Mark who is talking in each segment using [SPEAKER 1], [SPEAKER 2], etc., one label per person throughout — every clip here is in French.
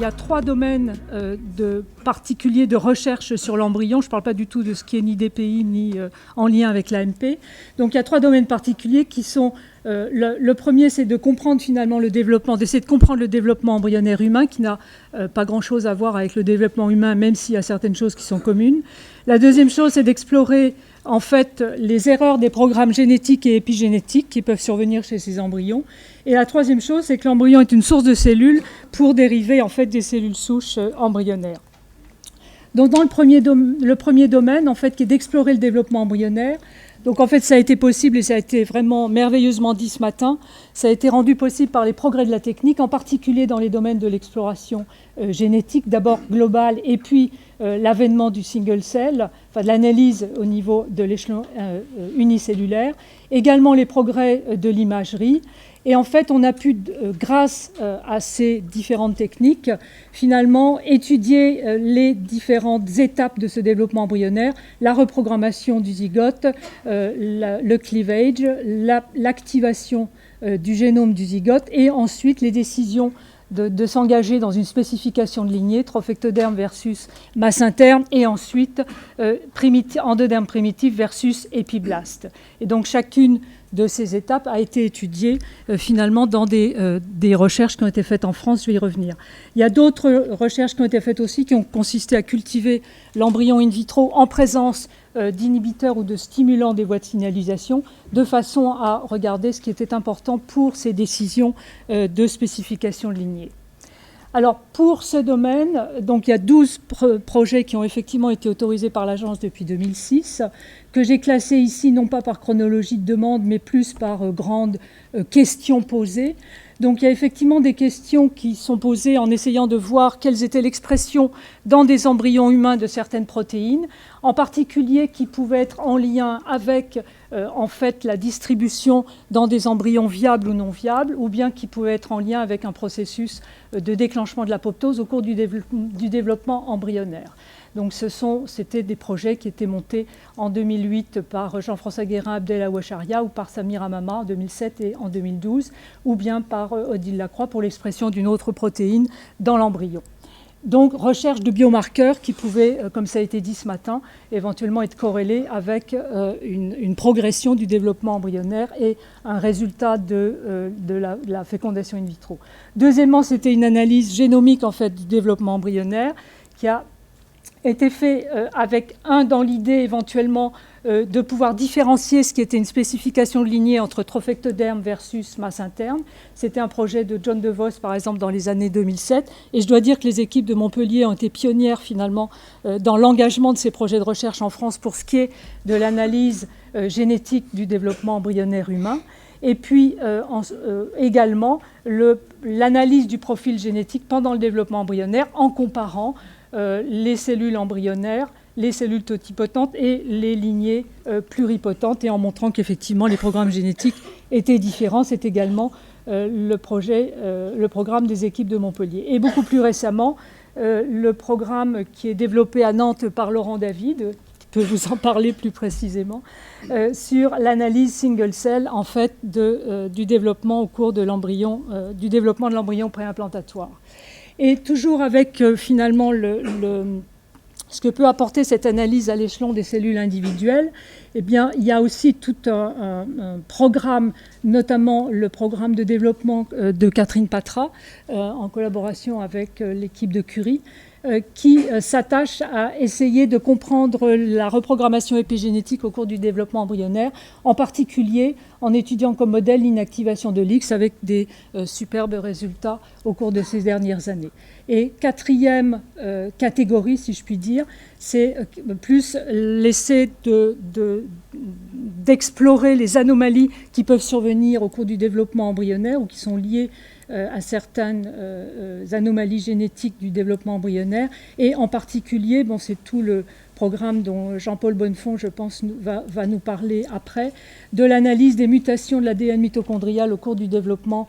[SPEAKER 1] a 3 domaines particuliers de recherche sur l'embryon. Je ne parle pas du tout de ce qui est ni DPI ni en lien avec l'AMP. Donc il y a 3 domaines particuliers qui sont... le premier, c'est de comprendre finalement le développement, d'essayer de comprendre le développement embryonnaire humain, qui n'a pas grand-chose à voir avec le développement humain, même s'il y a certaines choses qui sont communes. La deuxième chose, c'est d'explorer en fait les erreurs des programmes génétiques et épigénétiques qui peuvent survenir chez ces embryons. Et la troisième chose, c'est que l'embryon est une source de cellules pour dériver en fait des cellules souches embryonnaires. Donc dans le premier domaine, en fait, qui est d'explorer le développement embryonnaire, donc en fait ça a été possible et ça a été vraiment merveilleusement dit ce matin, ça a été rendu possible par les progrès de la technique, en particulier dans les domaines de l'exploration génétique, d'abord globale et puis l'avènement du single cell, enfin de l'analyse au niveau de l'échelon unicellulaire, également les progrès de l'imagerie. Et en fait, on a pu, grâce à ces différentes techniques, finalement étudier les différentes étapes de ce développement embryonnaire, la reprogrammation du zygote, le cleavage, l'activation du génome du zygote et ensuite les décisions de s'engager dans une spécification de lignée, trophectoderme versus masse interne, et ensuite endoderme primitif versus épiblaste. Et donc chacune de ces étapes a été étudiée finalement dans des recherches qui ont été faites en France, je vais y revenir. Il y a d'autres recherches qui ont été faites aussi qui ont consisté à cultiver l'embryon in vitro en présence d'inhibiteurs ou de stimulants des voies de signalisation, de façon à regarder ce qui était important pour ces décisions de spécification de lignée. Alors pour ce domaine, donc il y a 12 projets qui ont effectivement été autorisés par l'agence depuis 2006, que j'ai classés ici non pas par chronologie de demande, mais plus par grandes questions posées. Donc il y a effectivement des questions qui sont posées en essayant de voir quelles étaient l'expression dans des embryons humains de certaines protéines, en particulier qui pouvaient être en lien avec en fait la distribution dans des embryons viables ou non viables, ou bien qui pouvaient être en lien avec un processus de déclenchement de l'apoptose au cours du développement embryonnaire. Donc c'était des projets qui étaient montés en 2008 par Jean-François Guérin, Abdel Aouacharia, ou par Samir Hamama en 2007 et en 2012, ou bien par Odile Lacroix pour l'expression d'une autre protéine dans l'embryon. Donc recherche de biomarqueurs qui pouvaient, comme ça a été dit ce matin, éventuellement être corrélés avec une progression du développement embryonnaire et un résultat de la fécondation in vitro. Deuxièmement, c'était une analyse génomique en fait, du développement embryonnaire qui a été fait avec dans l'idée éventuellement de pouvoir différencier ce qui était une spécification de lignée entre trophectoderme versus masse interne. C'était un projet de John DeVos, par exemple, dans les années 2007. Et je dois dire que les équipes de Montpellier ont été pionnières, finalement, dans l'engagement de ces projets de recherche en France pour ce qui est de l'analyse génétique du développement embryonnaire humain. Et puis également l'analyse du profil génétique pendant le développement embryonnaire en comparant les cellules embryonnaires, les cellules totipotentes et les lignées pluripotentes, et en montrant qu'effectivement les programmes génétiques étaient différents. C'est également le programme des équipes de Montpellier. Et beaucoup plus récemment, le programme qui est développé à Nantes par Laurent David, qui peut vous en parler plus précisément, sur l'analyse single cell en fait, du développement au cours de l'embryon, du développement de l'embryon préimplantatoire. Et toujours avec finalement ce que peut apporter cette analyse à l'échelon des cellules individuelles, eh bien, il y a aussi tout un programme, notamment le programme de développement de Catherine Patra, en collaboration avec l'équipe de Curie, qui s'attache à essayer de comprendre la reprogrammation épigénétique au cours du développement embryonnaire, en particulier en étudiant comme modèle l'inactivation de l'X avec des superbes résultats au cours de ces dernières années. Et quatrième catégorie, si je puis dire, c'est plus l'essai d'explorer les anomalies qui peuvent survenir au cours du développement embryonnaire ou qui sont liées à certaines anomalies génétiques du développement embryonnaire. Et en particulier, c'est tout le programme dont Jean-Paul Bonnefond, je pense, va nous parler après, de l'analyse des mutations de l'ADN mitochondrial au cours du développement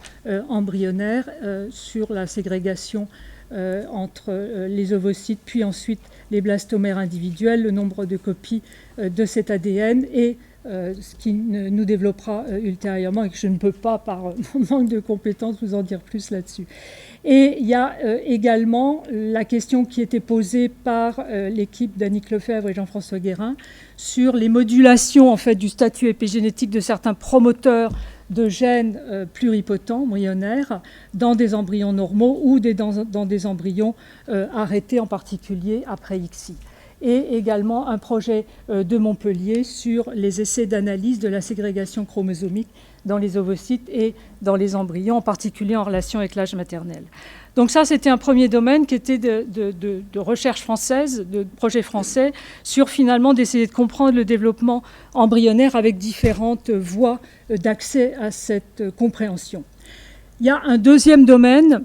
[SPEAKER 1] embryonnaire sur la ségrégation entre les ovocytes, puis ensuite les blastomères individuels, le nombre de copies de cet ADN et ce qui nous développera ultérieurement et que je ne peux pas, par manque de compétences, vous en dire plus là-dessus. Et il y a également la question qui était posée par l'équipe d'Annick Lefebvre et Jean-François Guérin sur les modulations en fait, du statut épigénétique de certains promoteurs de gènes pluripotents, embryonnaires, dans des embryons normaux ou dans des embryons arrêtés, en particulier après ICSI. Et également un projet de Montpellier sur les essais d'analyse de la ségrégation chromosomique dans les ovocytes et dans les embryons, en particulier en relation avec l'âge maternel. Donc ça, c'était un premier domaine qui était de recherche française, de projet français, sur finalement d'essayer de comprendre le développement embryonnaire avec différentes voies d'accès à cette compréhension. Il y a un deuxième domaine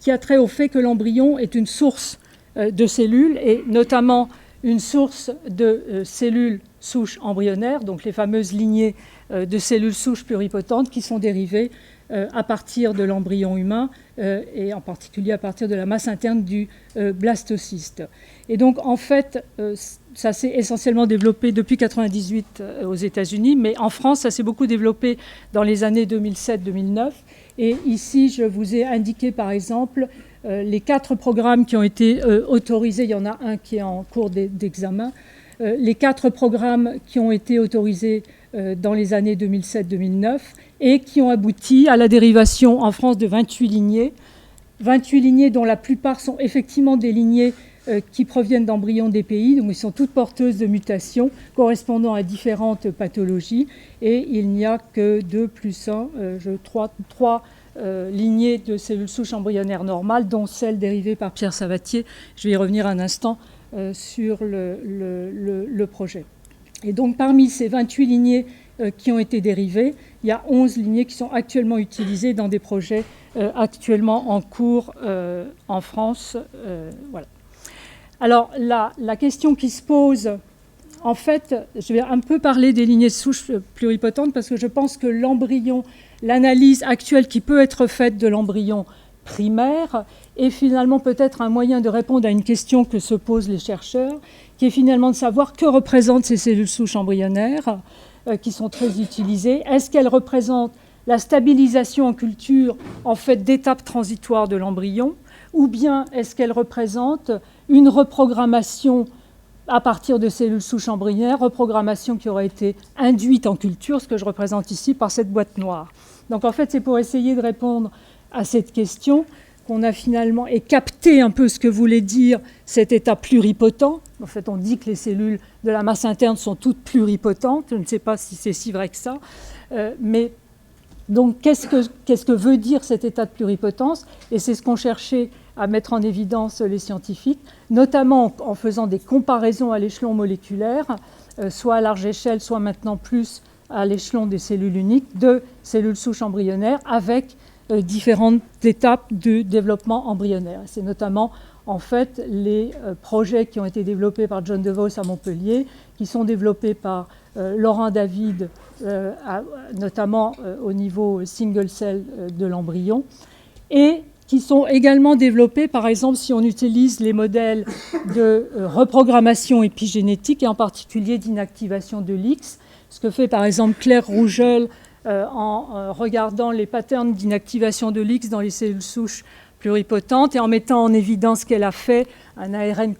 [SPEAKER 1] qui a trait au fait que l'embryon est une source de cellules, et notamment une source de cellules souches embryonnaires, donc les fameuses lignées de cellules souches pluripotentes qui sont dérivées à partir de l'embryon humain et en particulier à partir de la masse interne du blastocyste. Et donc en fait, ça s'est essentiellement développé depuis 1998 aux États-Unis, mais en France, ça s'est beaucoup développé dans les années 2007-2009. Et ici, je vous ai indiqué par exemple les 4 programmes qui ont été autorisés. Il y en a un qui est en cours d'examen. Les 4 programmes qui ont été autorisés dans les années 2007-2009 et qui ont abouti à la dérivation en France de 28 lignées. 28 lignées dont la plupart sont effectivement des lignées qui proviennent d'embryons des pays, donc ils sont toutes porteuses de mutations correspondant à différentes pathologies. Et il n'y a que 2 plus 1, 3 lignées de cellules souches embryonnaires normales, dont celle dérivée par Pierre Sabatier. Je vais y revenir un instant sur le projet. Et donc parmi ces 28 lignées qui ont été dérivées, il y a 11 lignées qui sont actuellement utilisées dans des projets actuellement en cours en France. Voilà. Alors la question qui se pose, en fait, je vais un peu parler des lignées souches pluripotentes parce que je pense que l'embryon, l'analyse actuelle qui peut être faite de l'embryon primaire est finalement peut-être un moyen de répondre à une question que se posent les chercheurs, qui est finalement de savoir que représentent ces cellules souches embryonnaires qui sont très utilisées. Est-ce qu'elles représentent la stabilisation en culture en fait d'étapes transitoires de l'embryon, ou bien est-ce qu'elles représentent une reprogrammation à partir de cellules souches embryonnaires, reprogrammation qui aurait été induite en culture, ce que je représente ici par cette boîte noire. Donc en fait, c'est pour essayer de répondre à cette question qu'on a finalement et capté un peu ce que voulait dire cet état pluripotent. En fait, on dit que les cellules de la masse interne sont toutes pluripotentes. Je ne sais pas si c'est si vrai que ça. Mais donc, qu'est-ce que veut dire cet état de pluripotence? Et c'est ce qu'ont cherché à mettre en évidence les scientifiques, notamment en faisant des comparaisons à l'échelon moléculaire, soit à large échelle, soit maintenant plus à l'échelon des cellules uniques, de cellules souches embryonnaires avec différentes étapes de développement embryonnaire. C'est notamment en fait les projets qui ont été développés par John DeVos à Montpellier, qui sont développés par Laurent David, notamment au niveau single cell de l'embryon, et qui sont également développés, par exemple, si on utilise les modèles de reprogrammation épigénétique, et en particulier d'inactivation de l'X, ce que fait par exemple Claire Rougeul en regardant les patterns d'inactivation de l'X dans les cellules souches pluripotentes et en mettant en évidence qu'elle a fait un ARN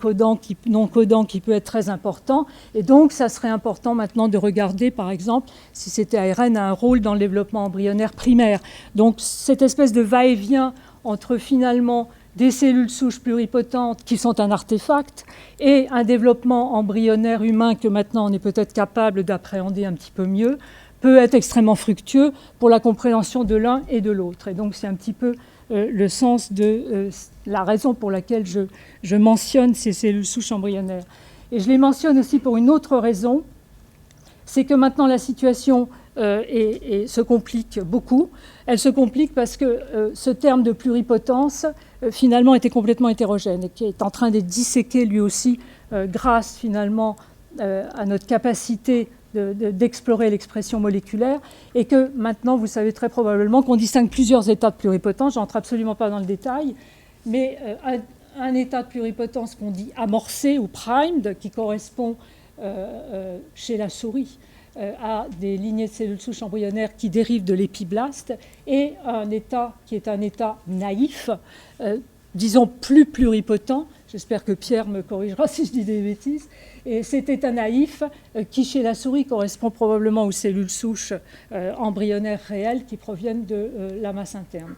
[SPEAKER 1] non codant qui peut être très important. Et donc, ça serait important maintenant de regarder, par exemple, si cet ARN a un rôle dans le développement embryonnaire primaire. Donc, cette espèce de va-et-vient entre finalement des cellules souches pluripotentes qui sont un artefact et un développement embryonnaire humain que maintenant on est peut-être capable d'appréhender un petit peu mieux, peut être extrêmement fructueux pour la compréhension de l'un et de l'autre. Et donc, c'est un petit peu le sens de la raison pour laquelle je mentionne ces cellules souches embryonnaires. Et je les mentionne aussi pour une autre raison, c'est que maintenant la situation se complique beaucoup. Elle se complique parce que ce terme de pluripotence, finalement, était complètement hétérogène et qui est en train d'être disséqué lui aussi grâce, finalement, à notre capacité d'explorer l'expression moléculaire, et que maintenant, vous savez très probablement qu'on distingue plusieurs états de pluripotence. Je n'entre absolument pas dans le détail, mais un état de pluripotence qu'on dit amorcé ou primed, qui correspond chez la souris à des lignées de cellules souches embryonnaires qui dérivent de l'épiblaste et un état qui est un état naïf, disons plus pluripotent. J'espère que Pierre me corrigera si je dis des bêtises. Et cet état naïf qui, chez la souris, correspond probablement aux cellules souches embryonnaires réelles qui proviennent de la masse interne.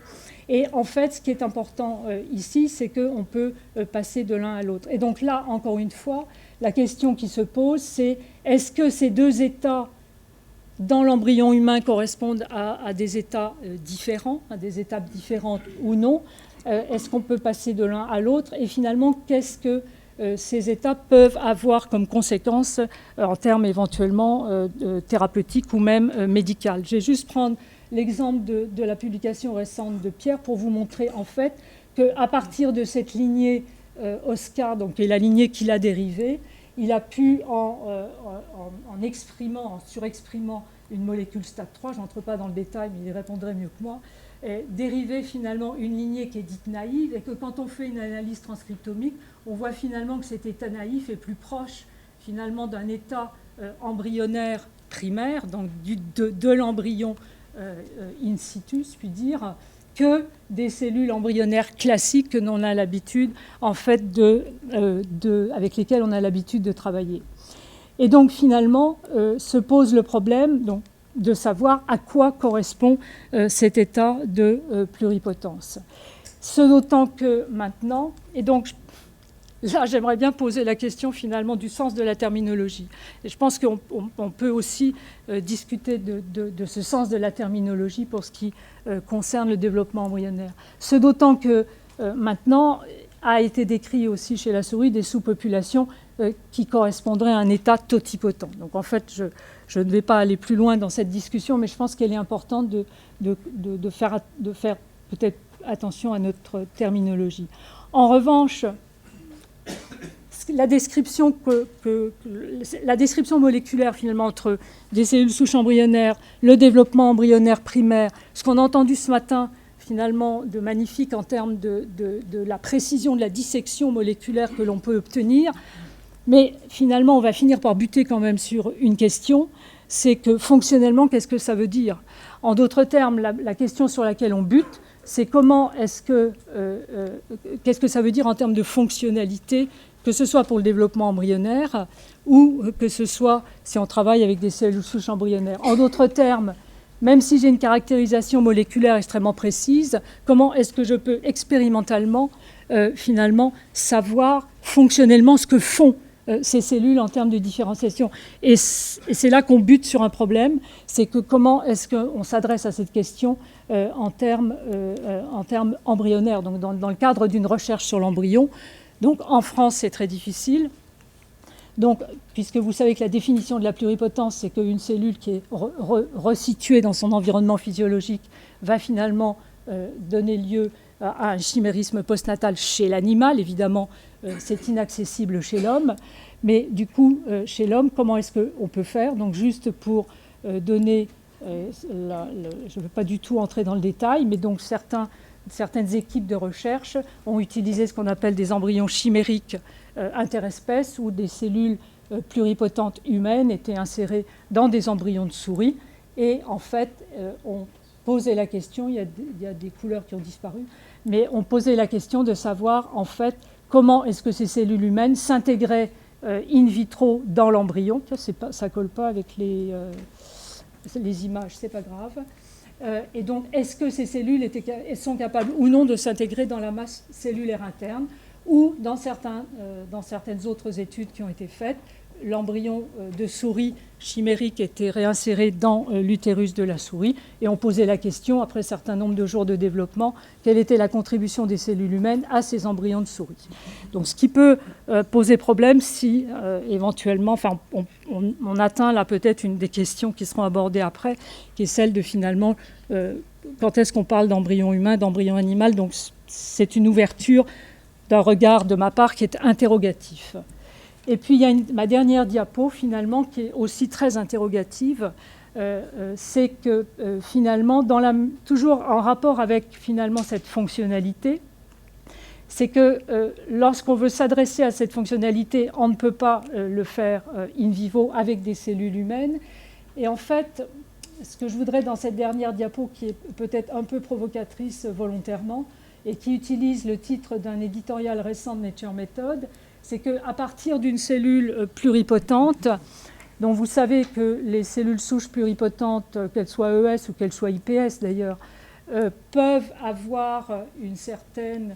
[SPEAKER 1] Et en fait, ce qui est important ici, c'est qu'on peut passer de l'un à l'autre. Et donc là, encore une fois, la question qui se pose, c'est est-ce que ces deux états dans l'embryon humain correspondent à des états différents, à des étapes différentes ou non? Est-ce qu'on peut passer de l'un à l'autre? Et finalement, qu'est-ce que ces étapes peuvent avoir comme conséquence en termes éventuellement thérapeutiques ou même médicaux? Je vais juste prendre l'exemple de la publication récente de Pierre pour vous montrer en fait qu'à partir de cette lignée Oscar, donc qui est la lignée qu'il a dérivée, il a pu, en surexprimant une molécule STAT3, je n'entre pas dans le détail, mais il répondrait mieux que moi, dériver finalement une lignée qui est dite naïve, et que quand on fait une analyse transcriptomique, on voit finalement que cet état naïf est plus proche finalement d'un état embryonnaire primaire, donc de l'embryon in situ, je puis dire, que des cellules embryonnaires classiques que l'on a l'habitude, en fait, avec lesquelles on a l'habitude de travailler. Et donc, finalement, se pose le problème de savoir à quoi correspond cet état de pluripotence. Ce d'autant que maintenant, et donc là, j'aimerais bien poser la question finalement du sens de la terminologie. Et je pense qu'on peut aussi discuter de ce sens de la terminologie pour ce qui concerne le développement embryonnaire. Ce d'autant que maintenant a été décrit aussi chez la souris des sous-populations qui correspondraient à un état totipotent. Donc en fait, je ne vais pas aller plus loin dans cette discussion, mais je pense qu'elle est importante de faire peut-être attention à notre terminologie. En revanche, la description moléculaire finalement entre des cellules souches embryonnaires, le développement embryonnaire primaire, ce qu'on a entendu ce matin finalement de magnifique en termes de la précision de la dissection moléculaire que l'on peut obtenir, mais finalement on va finir par buter quand même sur une question, c'est que fonctionnellement qu'est-ce que ça veut dire? En d'autres termes, la question sur laquelle on bute, c'est qu'est-ce que ça veut dire en termes de fonctionnalité, que ce soit pour le développement embryonnaire ou que ce soit si on travaille avec des cellules souches embryonnaires. En d'autres termes, même si j'ai une caractérisation moléculaire extrêmement précise, comment est-ce que je peux expérimentalement finalement savoir fonctionnellement ce que font ces cellules en termes de différenciation? Et c'est là qu'on bute sur un problème, c'est que comment est-ce qu'on s'adresse à cette question en termes embryonnaires, donc dans le cadre d'une recherche sur l'embryon. Donc en France, c'est très difficile. Donc, puisque vous savez que la définition de la pluripotence, c'est qu'une cellule qui est resituée dans son environnement physiologique va finalement donner lieu à un chimérisme postnatal chez l'animal. Évidemment, c'est inaccessible chez l'homme. Mais du coup, chez l'homme, comment est-ce qu'on peut faire? Donc juste pour donner, je ne veux pas du tout entrer dans le détail, mais donc certaines équipes de recherche ont utilisé ce qu'on appelle des embryons chimériques interespèces, où des cellules pluripotentes humaines étaient insérées dans des embryons de souris. Et en fait, on posait la question, il y a des couleurs qui ont disparu, mais on posait la question de savoir en fait comment est-ce que ces cellules humaines s'intégraient in vitro dans l'embryon. Ça ne colle pas avec les images, c'est pas grave. Et donc, est-ce que ces cellules sont capables ou non de s'intégrer dans la masse cellulaire interne, ou dans certaines autres études qui ont été faites, l'embryon de souris chimérique était réinséré dans l'utérus de la souris, et on posait la question, après un certain nombre de jours de développement, quelle était la contribution des cellules humaines à ces embryons de souris. Donc, ce qui peut poser problème si éventuellement, on atteint là peut-être une des questions qui seront abordées après, qui est celle de finalement, quand est-ce qu'on parle d'embryon humain, d'embryon animal. Donc, c'est une ouverture d'un regard de ma part qui est interrogatif. Et puis il y a ma dernière diapo finalement qui est aussi très interrogative, c'est que finalement, toujours en rapport avec finalement cette fonctionnalité, c'est que lorsqu'on veut s'adresser à cette fonctionnalité, on ne peut pas le faire in vivo avec des cellules humaines, Et en fait, ce que je voudrais dans cette dernière diapo, qui est peut-être un peu provocatrice volontairement, et qui utilise le titre d'un éditorial récent de Nature Method, c'est qu'à partir d'une cellule pluripotente, dont vous savez que les cellules souches pluripotentes, qu'elles soient ES ou qu'elles soient IPS d'ailleurs, peuvent avoir une certaine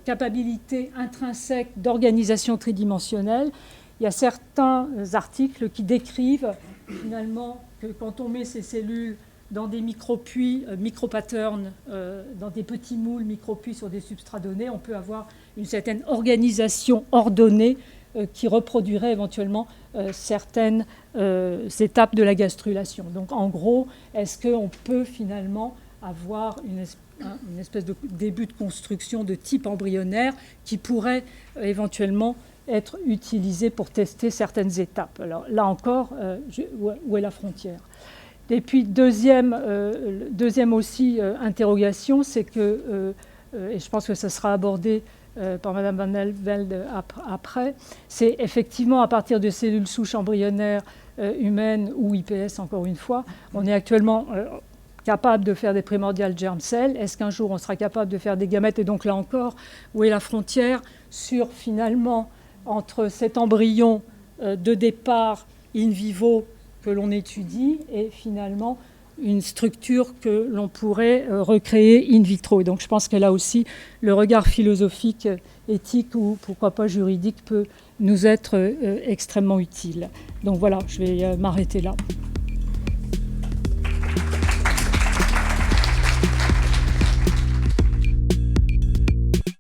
[SPEAKER 1] capacité intrinsèque d'organisation tridimensionnelle. Il y a certains articles qui décrivent finalement que quand on met ces cellules dans des micropuits, micropatterns, dans des petits moules micropuits sur des substrats donnés, on peut avoir une certaine organisation ordonnée qui reproduirait éventuellement certaines étapes de la gastrulation. Donc en gros, est-ce qu'on peut finalement avoir une espèce de début de construction de type embryonnaire qui pourrait éventuellement être utilisé pour tester certaines étapes? Alors là encore, où est la frontière? Et puis deuxième aussi interrogation, c'est que, et je pense que ça sera abordé par Mme Van Helveld après, c'est effectivement à partir de cellules souches embryonnaires humaines ou IPS, encore une fois, on est actuellement capable de faire des primordial germ cells. Est-ce qu'un jour on sera capable de faire des gamètes? Et donc là encore, où est la frontière sur finalement entre cet embryon de départ in vivo que l'on étudie et finalement une structure que l'on pourrait recréer in vitro. Et donc je pense que là aussi, le regard philosophique, éthique ou pourquoi pas juridique peut nous être extrêmement utile. Donc voilà, je vais m'arrêter là.